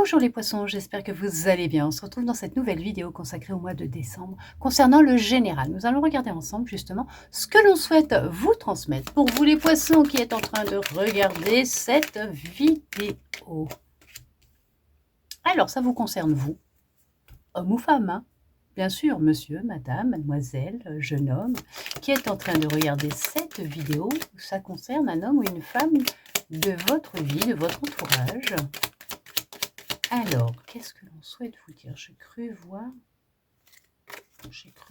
Bonjour les poissons, j'espère que vous allez bien. On se retrouve dans cette nouvelle vidéo consacrée au mois de décembre concernant le général. Nous allons regarder ensemble justement ce que l'on souhaite vous transmettre pour vous les poissons qui êtes en train de regarder cette vidéo. Alors ça vous concerne vous, homme ou femme, hein? Bien sûr, monsieur, madame, mademoiselle, jeune homme qui est en train de regarder cette vidéo. Ça concerne un homme ou une femme de votre vie, de votre entourage. Alors, qu'est-ce que l'on souhaite vous dire? J'ai cru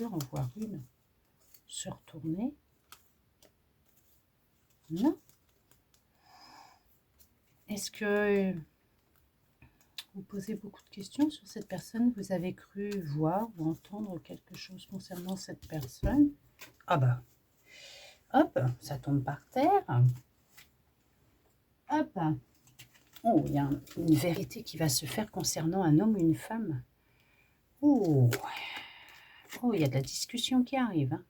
en voir une se retourner. Non. Est-ce que vous posez beaucoup de questions sur cette personne? Vous avez cru voir ou entendre quelque chose concernant cette personne? Ah bah, hop, ça tombe par terre. Hop. Oh, il y a une vérité qui va se faire concernant un homme ou une femme. Oh, il y a de la discussion qui arrive. Hein.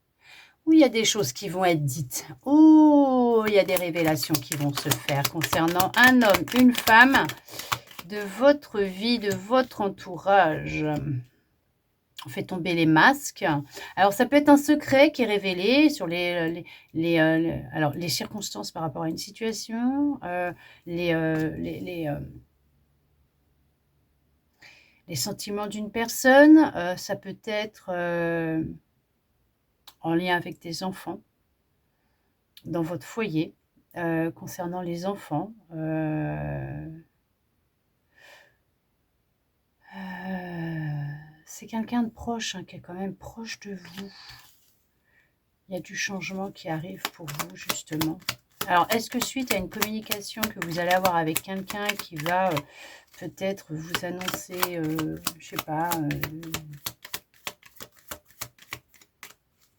Oh, il y a des choses qui vont être dites. Oh, il y a des révélations qui vont se faire concernant un homme, une femme de votre vie, de votre entourage. On fait tomber les masques. Alors, ça peut être un secret qui est révélé sur les circonstances par rapport à une situation, les sentiments d'une personne. Ça peut être en lien avec des enfants, dans votre foyer, concernant les enfants. C'est quelqu'un de proche, hein, qui est quand même proche de vous. Il y a du changement qui arrive pour vous, justement. Alors, est-ce que suite à une communication que vous allez avoir avec quelqu'un qui va peut-être vous annoncer, je sais pas,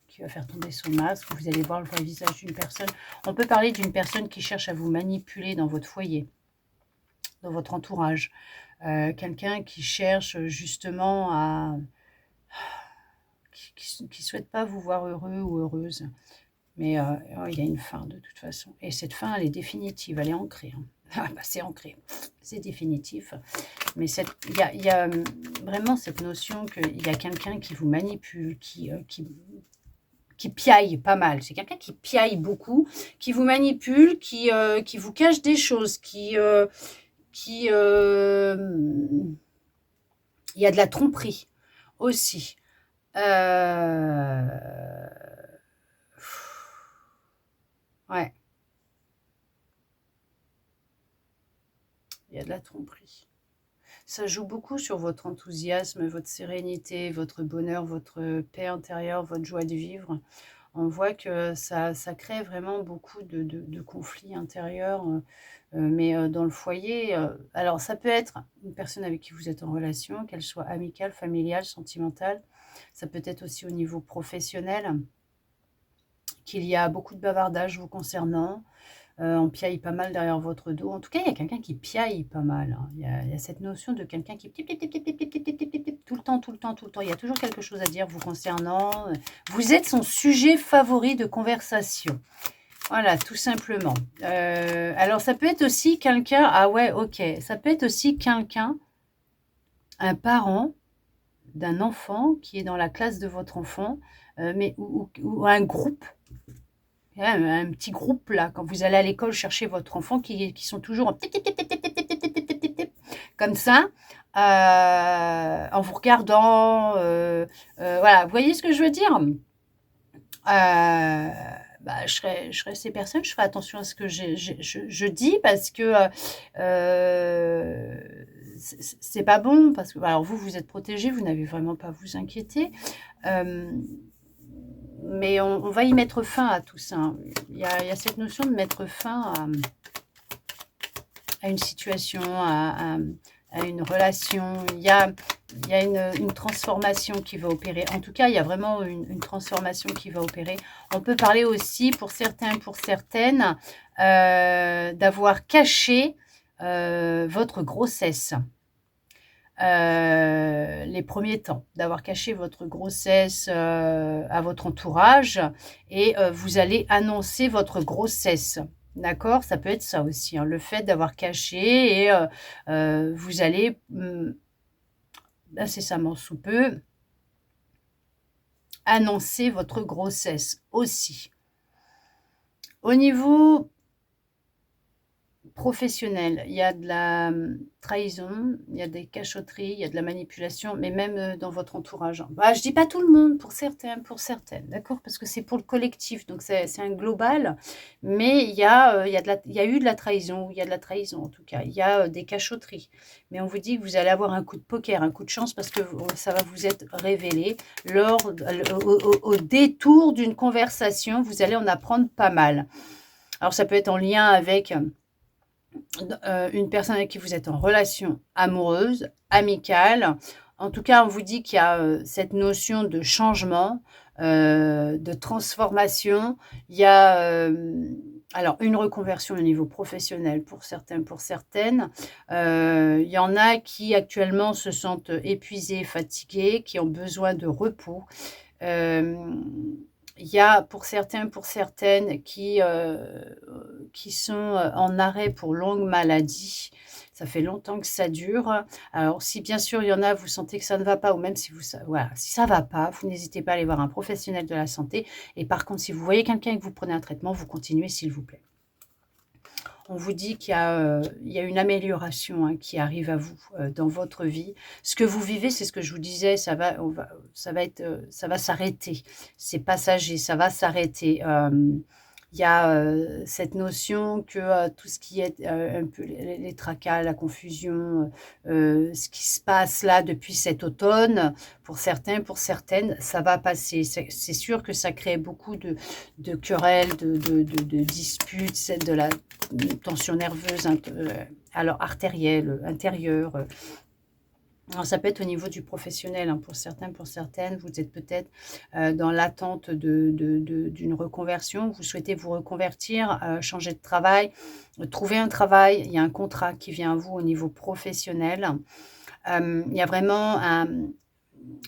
qui va faire tomber son masque, vous allez voir le vrai visage d'une personne. On peut parler d'une personne qui cherche à vous manipuler dans votre foyer, dans votre entourage. Quelqu'un qui cherche justement à... qui souhaite pas vous voir heureux ou heureuse. Mais il y a une fin de toute façon. Et cette fin, elle est définitive, elle est ancrée. Hein. Ah, bah, c'est ancré, c'est définitif. Mais il y a vraiment cette notion qu'il y a quelqu'un qui vous manipule, qui piaille pas mal. C'est quelqu'un qui piaille beaucoup, qui vous manipule, qui vous cache des choses, il y a de la tromperie aussi. Ouais. Il y a de la tromperie. Ça joue beaucoup sur votre enthousiasme, votre sérénité, votre bonheur, votre paix intérieure, votre joie de vivre. On voit que ça crée vraiment beaucoup de conflits intérieurs, mais dans le foyer. Alors, ça peut être une personne avec qui vous êtes en relation, qu'elle soit amicale, familiale, sentimentale. Ça peut être aussi au niveau professionnel, qu'il y a beaucoup de bavardage vous concernant. On piaille pas mal derrière votre dos. En tout cas, il y a quelqu'un qui piaille pas mal. Hein. Il y a cette notion de quelqu'un qui tout le temps, tout le temps, tout le temps. Il y a toujours quelque chose à dire vous concernant. Vous êtes son sujet favori de conversation. Voilà, tout simplement. Alors, ça peut être aussi quelqu'un... Ah ouais, ok. Ça peut être aussi quelqu'un, un parent d'un enfant qui est dans la classe de votre enfant, mais ou un groupe. Un petit groupe là, quand vous allez à l'école chercher votre enfant qui sont toujours en comme ça, en vous regardant, voilà, vous voyez ce que je veux dire? Bah, je serais ces personnes, je ferai attention à ce que je dis parce que c'est pas bon, parce que alors vous êtes protégés, vous n'avez vraiment pas à vous inquiéter. Mais on va y mettre fin à tout ça. Il y a cette notion de mettre fin à une situation, à une relation. Il y a une transformation qui va opérer. En tout cas, il y a vraiment une transformation qui va opérer. On peut parler aussi, pour certains, pour certaines, d'avoir caché votre grossesse. Les premiers temps, d'avoir caché votre grossesse à votre entourage et vous allez annoncer votre grossesse. D'accord? Ça peut être ça aussi, hein, le fait d'avoir caché et vous allez, incessamment sous peu, annoncer votre grossesse aussi. Au niveau professionnel, il y a de la, trahison, il y a des cachotteries, il y a de la manipulation, mais même, dans votre entourage, hein. Bah, je dis pas tout le monde, pour certains, pour certaines, d'accord? Parce que c'est pour le collectif, donc c'est un global, mais il y a eu de la trahison, il y a de la trahison en tout cas. Il y a, des cachotteries, mais on vous dit que vous allez avoir un coup de poker, un coup de chance parce que ça va vous être révélé lors au détour d'une conversation, vous allez en apprendre pas mal. Alors ça peut être en lien avec une personne avec qui vous êtes en relation amoureuse, amicale. En tout cas, on vous dit qu'il y a cette notion de changement, de transformation. Il y a alors une reconversion au niveau professionnel pour certains, pour certaines. Il y en a qui actuellement se sentent épuisés, fatigués, qui ont besoin de repos. Euh, il y a pour certains, pour certaines qui sont en arrêt pour longue maladie. Ça fait longtemps que ça dure. Alors, si bien sûr il y en a, vous sentez que ça ne va pas, ou même si voilà, si ça ne va pas, vous n'hésitez pas à aller voir un professionnel de la santé. Et par contre, si vous voyez quelqu'un et que vous prenez un traitement, vous continuez, s'il vous plaît. On vous dit il y a une amélioration, hein, qui arrive à vous dans votre vie. Ce que vous vivez, c'est ce que je vous disais, ça va s'arrêter. C'est passager, ça va s'arrêter. Il y a cette notion que tout ce qui est un peu les tracas, la confusion, ce qui se passe là depuis cet automne, pour certains, pour certaines, ça va passer. C'est sûr que ça crée beaucoup de querelles, de disputes, c'est de la tension nerveuse, alors artérielle, intérieure. Alors, ça peut être au niveau du professionnel, hein, pour certains, pour certaines. Vous êtes peut-être dans l'attente d'une reconversion. Vous souhaitez vous reconvertir, changer de travail, trouver un travail. Il y a un contrat qui vient à vous au niveau professionnel. Il y a vraiment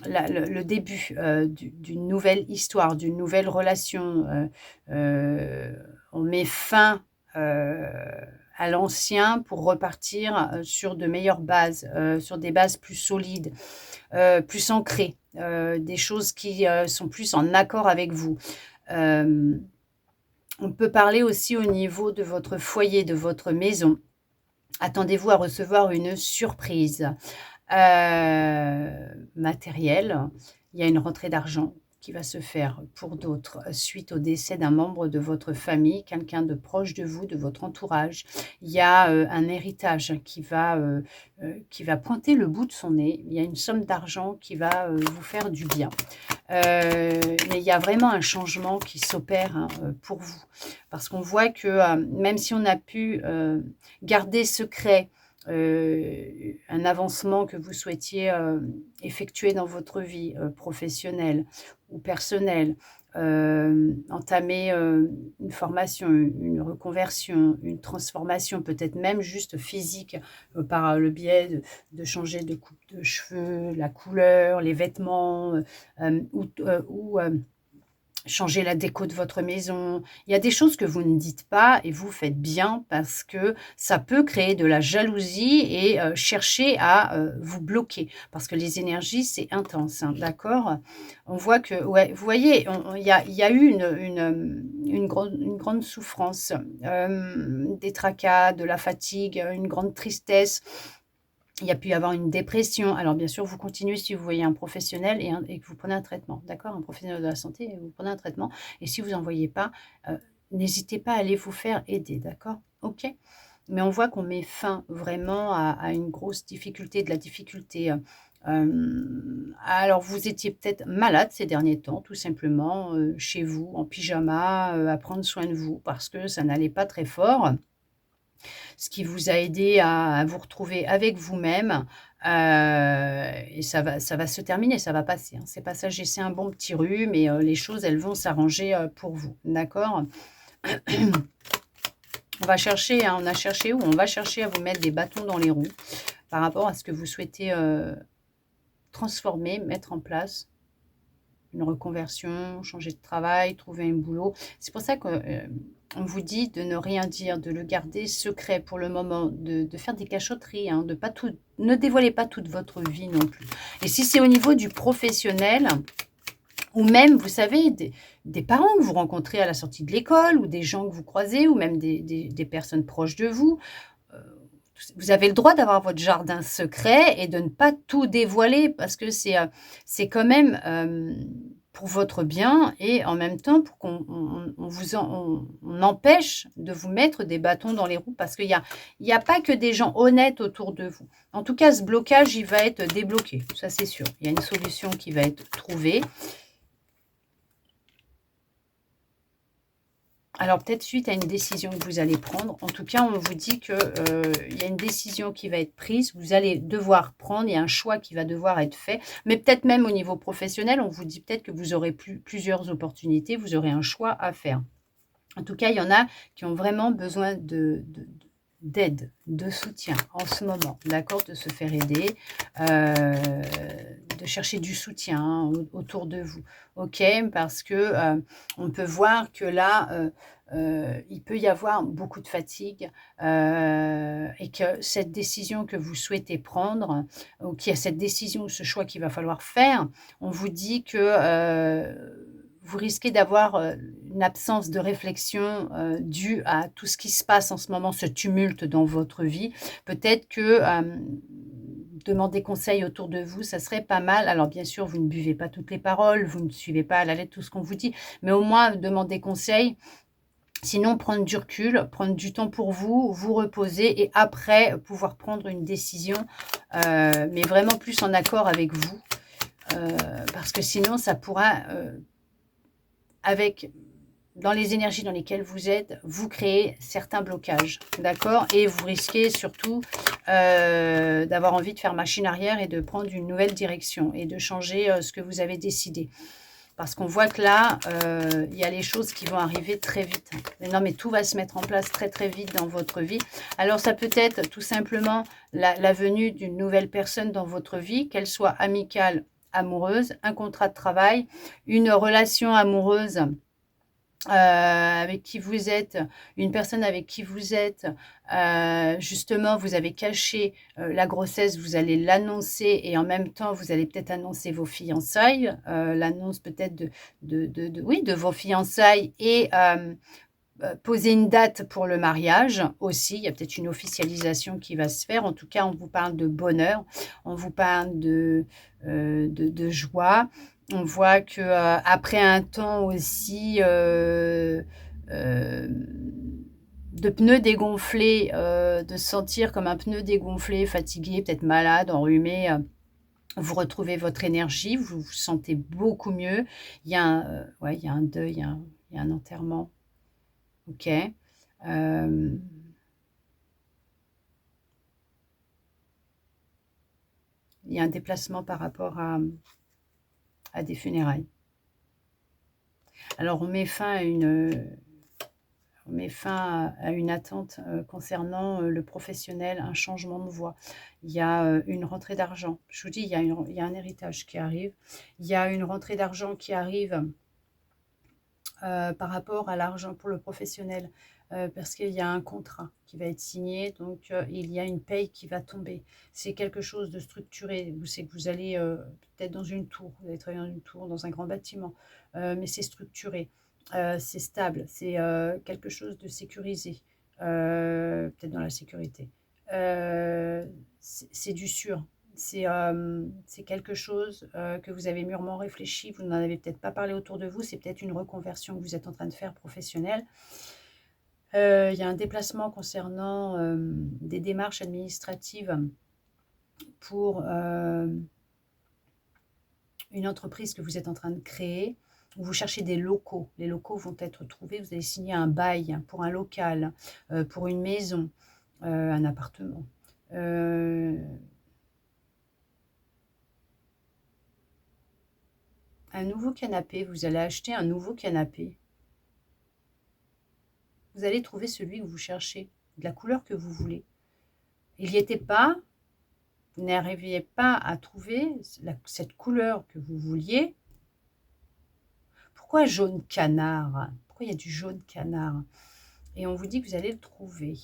le début d'une nouvelle histoire, d'une nouvelle relation. On met fin à l'ancien pour repartir sur de meilleures bases, sur des bases plus solides, plus ancrées, des choses qui sont plus en accord avec vous. On peut parler aussi au niveau de votre foyer, de votre maison. Attendez-vous à recevoir une surprise matérielle. Il y a une rentrée d'argent qui va se faire pour d'autres suite au décès d'un membre de votre famille, quelqu'un de proche de vous, de votre entourage. Il y a un héritage qui va pointer le bout de son nez. Il y a une somme d'argent qui va vous faire du bien. Mais il y a vraiment un changement qui s'opère, hein, pour vous. Parce qu'on voit que même si on a pu garder secret un avancement que vous souhaitiez effectuer dans votre vie professionnelle ou personnelle, entamer une formation, une reconversion, une transformation, peut-être même juste physique, par le biais de changer de coupe de cheveux, la couleur, les vêtements, ou changer la déco de votre maison. Il y a des choses que vous ne dites pas et vous faites bien parce que ça peut créer de la jalousie et chercher à vous bloquer. Parce que les énergies, c'est intense, hein, d'accord? On voit que, ouais, vous voyez, il y a eu une grande souffrance, des tracas, de la fatigue, une grande tristesse. Il y a pu y avoir une dépression. Alors bien sûr, vous continuez si vous voyez un professionnel et que vous prenez un traitement, d'accord? Un professionnel de la santé et vous prenez un traitement et si vous n'en voyez pas, n'hésitez pas à aller vous faire aider, d'accord? OK? Mais on voit qu'on met fin vraiment à une grosse difficulté, de la difficulté, alors vous étiez peut-être malade ces derniers temps, tout simplement, chez vous, en pyjama, à prendre soin de vous parce que ça n'allait pas très fort, ce qui vous a aidé à vous retrouver avec vous-même, et ça va se terminer, ça va passer, hein. C'est passager, c'est un bon petit rhume et les choses, elles vont s'arranger, pour vous, d'accord? On va chercher, hein, on a cherché où? On va chercher à vous mettre des bâtons dans les roues par rapport à ce que vous souhaitez, transformer, mettre en place. une reconversion, changer de travail, trouver un boulot. C'est pour ça qu'on vous dit de ne rien dire, de le garder secret pour le moment, de faire des cachotteries, hein, de pas tout, ne dévoilez pas toute votre vie non plus. Et si c'est au niveau du professionnel, ou même, vous savez, des parents que vous rencontrez à la sortie de l'école, ou des gens que vous croisez, ou même des personnes proches de vous, vous avez le droit d'avoir votre jardin secret et de ne pas tout dévoiler parce que c'est quand même pour votre bien et en même temps pour on empêche de vous mettre des bâtons dans les roues parce qu'il y a pas que des gens honnêtes autour de vous. En tout cas, ce blocage, il va être débloqué, ça c'est sûr. Il y a une solution qui va être trouvée. Alors peut-être suite à une décision que vous allez prendre. En tout cas, on vous dit qu'il y a une décision qui va être prise. Vous allez devoir prendre, il y a un choix qui va devoir être fait. Mais peut-être même au niveau professionnel, on vous dit peut-être que vous aurez plusieurs opportunités, vous aurez un choix à faire. En tout cas, il y en a qui ont vraiment besoin d'aide, de soutien en ce moment, d'accord, de se faire aider, de chercher du soutien hein, autour de vous, ok, parce que on peut voir que là, il peut y avoir beaucoup de fatigue et que cette décision que vous souhaitez prendre, ou qu'il y a cette décision ou ce choix qu'il va falloir faire, on vous dit que vous risquez d'avoir une absence de réflexion due à tout ce qui se passe en ce moment, ce tumulte dans votre vie. Peut-être que demander conseil autour de vous, ça serait pas mal. Alors bien sûr, vous ne buvez pas toutes les paroles, vous ne suivez pas à la lettre tout ce qu'on vous dit, mais au moins demander conseil. Sinon, prendre du recul, prendre du temps pour vous, vous reposer et après pouvoir prendre une décision, mais vraiment plus en accord avec vous. Parce que sinon, ça pourra dans les énergies dans lesquelles vous êtes, vous créez certains blocages, d'accord? Et vous risquez surtout d'avoir envie de faire machine arrière et de prendre une nouvelle direction et de changer ce que vous avez décidé. Parce qu'on voit que là, il y a les choses qui vont arriver très vite. Mais non, mais tout va se mettre en place très très vite dans votre vie. Alors ça peut être tout simplement la venue d'une nouvelle personne dans votre vie, qu'elle soit amicale, amoureuse, un contrat de travail, une relation amoureuse avec qui vous êtes, une personne avec qui vous êtes, justement, vous avez caché la grossesse, vous allez l'annoncer et en même temps, vous allez peut-être annoncer vos fiançailles, l'annonce peut-être oui, de vos fiançailles et poser une date pour le mariage aussi. Il y a peut-être une officialisation qui va se faire. En tout cas, on vous parle de bonheur, on vous parle de joie. On voit que après un temps aussi de pneus dégonflés, de se sentir comme un pneu dégonflé, fatigué, peut-être malade, enrhumé, vous retrouvez votre énergie, vous vous sentez beaucoup mieux. Il y a ouais, il y a un deuil, il y a un enterrement. Ok. Il y a un déplacement par rapport à des funérailles. Alors, on met fin à une attente concernant le professionnel, un changement de voie. Il y a une rentrée d'argent. Je vous dis, il y a un héritage qui arrive. Il y a une rentrée d'argent qui arrive par rapport à l'argent pour le professionnel. Parce qu'il y a un contrat qui va être signé, donc il y a une paye qui va tomber. C'est quelque chose de structuré. Vous savez que vous allez peut-être dans une tour, vous allez travailler dans une tour, dans un grand bâtiment, mais c'est structuré, c'est stable, c'est quelque chose de sécurisé, peut-être dans la sécurité. C'est du sûr. C'est quelque chose que vous avez mûrement réfléchi, vous n'en avez peut-être pas parlé autour de vous, c'est peut-être une reconversion que vous êtes en train de faire professionnelle. Il y a un déplacement concernant des démarches administratives pour une entreprise que vous êtes en train de créer. Vous cherchez des locaux. Les locaux vont être trouvés. Vous allez signer un bail pour un local, pour une maison, un appartement. Un nouveau canapé. Vous allez acheter un nouveau canapé. Vous allez trouver celui que vous cherchez, de la couleur que vous voulez. Il n'y était pas, vous n'arriviez pas à trouver cette couleur que vous vouliez, Pourquoi jaune canard? Pourquoi il y a du jaune canard? Et on vous dit que vous allez le trouver.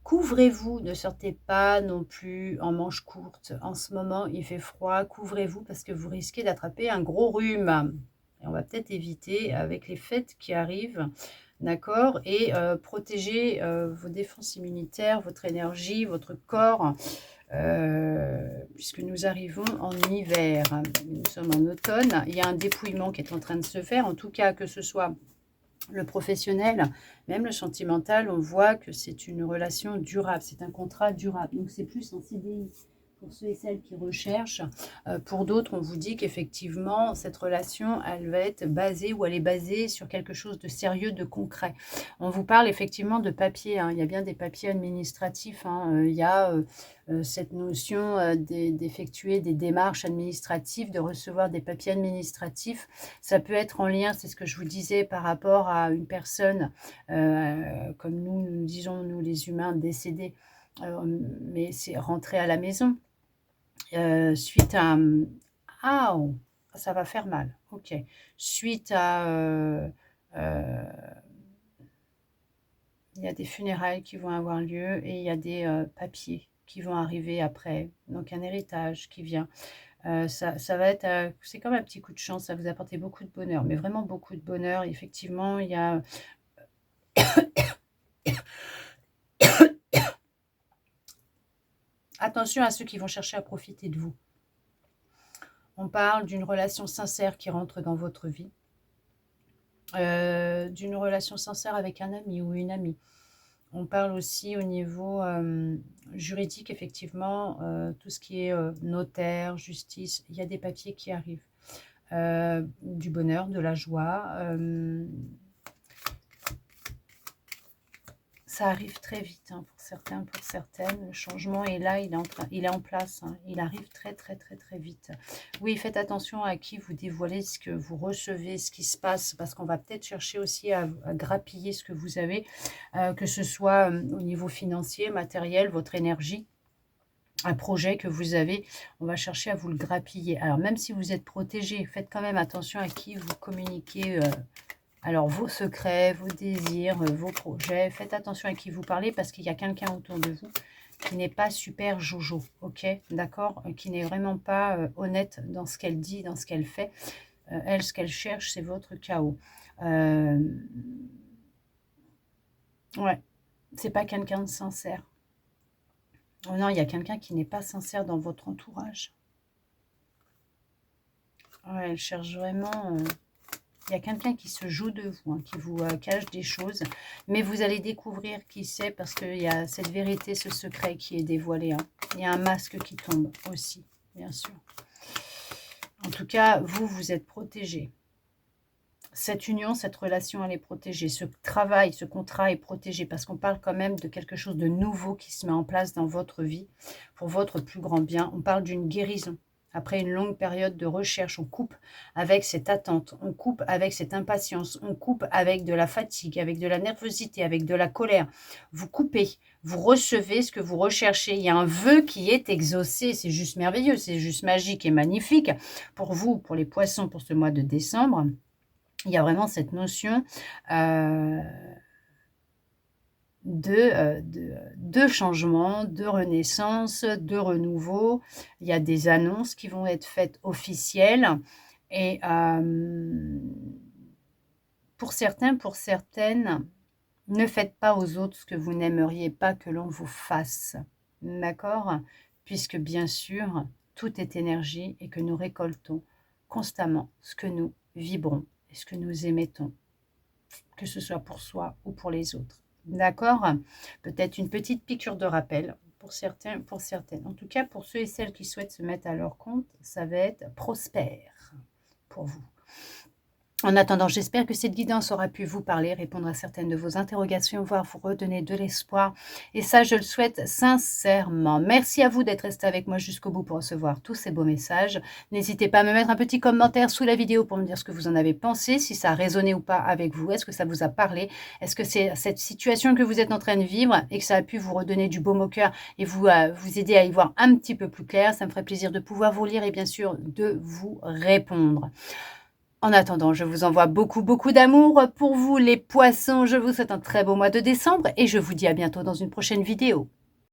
Couvrez-vous, ne sortez pas non plus en manches courtes. En ce moment, il fait froid, couvrez-vous parce que vous risquez d'attraper un gros rhume. Et on va peut-être éviter avec les fêtes qui arrivent, d'accord? Et protégez vos défenses immunitaires, votre énergie, votre corps, puisque nous arrivons en hiver. Nous sommes en automne. Il y a un dépouillement qui est en train de se faire, en tout cas que ce soit le professionnel, même le sentimental, on voit que c'est une relation durable, c'est un contrat durable. Donc, c'est plus en CDI pour ceux et celles qui recherchent. Pour d'autres, on vous dit qu'effectivement, cette relation, elle va être basée ou elle est basée sur quelque chose de sérieux, de concret. On vous parle effectivement de papier, hein. Il y a bien des papiers administratifs, hein. Il y a cette notion d'effectuer des démarches administratives, de recevoir des papiers administratifs. Ça peut être en lien, c'est ce que je vous disais, par rapport à une personne, comme nous disons, nous les humains décédés, mais c'est rentré à la maison suite à... Ah, oh, ça va faire mal, ok. Suite à... il y a des funérailles qui vont avoir lieu et il y a des papiers qui vont arriver après, donc un héritage qui vient. Ça va être, c'est comme un petit coup de chance, ça va vous apporter beaucoup de bonheur, mais vraiment beaucoup de bonheur. Effectivement, il y a... Attention à ceux qui vont chercher à profiter de vous. On parle d'une relation sincère qui rentre dans votre vie, d'une relation sincère avec un ami ou une amie. On parle aussi au niveau juridique, effectivement, tout ce qui est notaire, justice, il y a des papiers qui arrivent. Du bonheur, de la joie. Ça arrive très vite, hein, pour certains, pour certaines. Le changement est là, il est en place. Hein, il arrive très, très, très, très vite. Oui, faites attention à qui vous dévoilez ce que vous recevez, ce qui se passe, parce qu'on va peut-être chercher aussi à grappiller ce que vous avez, que ce soit au niveau financier, matériel, votre énergie. Un projet que vous avez, on va chercher à vous le grappiller. Alors, même si vous êtes protégé, faites quand même attention à qui vous communiquez alors vos secrets, vos désirs, vos projets. Faites attention à qui vous parlez parce qu'il y a quelqu'un autour de vous qui n'est pas super jojo, ok? D'accord? Qui n'est vraiment pas honnête dans ce qu'elle dit, dans ce qu'elle fait. Elle, ce qu'elle cherche, c'est votre chaos. Ouais, c'est pas quelqu'un de sincère. Oh non, il y a quelqu'un qui n'est pas sincère dans votre entourage. Ouais, elle cherche vraiment... il y a quelqu'un qui se joue de vous, hein, qui vous cache des choses. Mais vous allez découvrir qui c'est parce qu'il y a cette vérité, ce secret qui est dévoilé. Hein. Il y a un masque qui tombe aussi, bien sûr. En tout cas, vous, vous êtes protégé. Cette union, cette relation, elle est protégée. Ce travail, ce contrat est protégé parce qu'on parle quand même de quelque chose de nouveau qui se met en place dans votre vie pour votre plus grand bien. On parle d'une guérison. Après une longue période de recherche, on coupe avec cette attente, on coupe avec cette impatience, on coupe avec de la fatigue, avec de la nervosité, avec de la colère. Vous coupez, vous recevez ce que vous recherchez. Il y a un vœu qui est exaucé. C'est juste merveilleux, c'est juste magique et magnifique. Pour vous, pour les poissons, pour ce mois de décembre, il y a vraiment cette notion de changement, de renaissance, de renouveau. Il y a des annonces qui vont être faites officielles. Et pour certains, pour certaines, ne faites pas aux autres ce que vous n'aimeriez pas que l'on vous fasse. D'accord? Puisque bien sûr, tout est énergie et que nous récoltons constamment ce que nous vibrons et ce que nous émettons, que ce soit pour soi ou pour les autres. D'accord? Peut-être une petite piqûre de rappel pour certains, pour certaines. En tout cas, pour ceux et celles qui souhaitent se mettre à leur compte, ça va être prospère pour vous. En attendant, j'espère que cette guidance aura pu vous parler, répondre à certaines de vos interrogations, voire vous redonner de l'espoir. Et ça, je le souhaite sincèrement. Merci à vous d'être resté avec moi jusqu'au bout pour recevoir tous ces beaux messages. N'hésitez pas à me mettre un petit commentaire sous la vidéo pour me dire ce que vous en avez pensé, si ça a résonné ou pas avec vous. Est-ce que ça vous a parlé? Est-ce que c'est cette situation que vous êtes en train de vivre et que ça a pu vous redonner du baume au cœur et vous aider à y voir un petit peu plus clair? Ça me ferait plaisir de pouvoir vous lire et bien sûr de vous répondre. En attendant, je vous envoie beaucoup d'amour. Pour vous les poissons, je vous souhaite un très beau mois de décembre et je vous dis à bientôt dans une prochaine vidéo.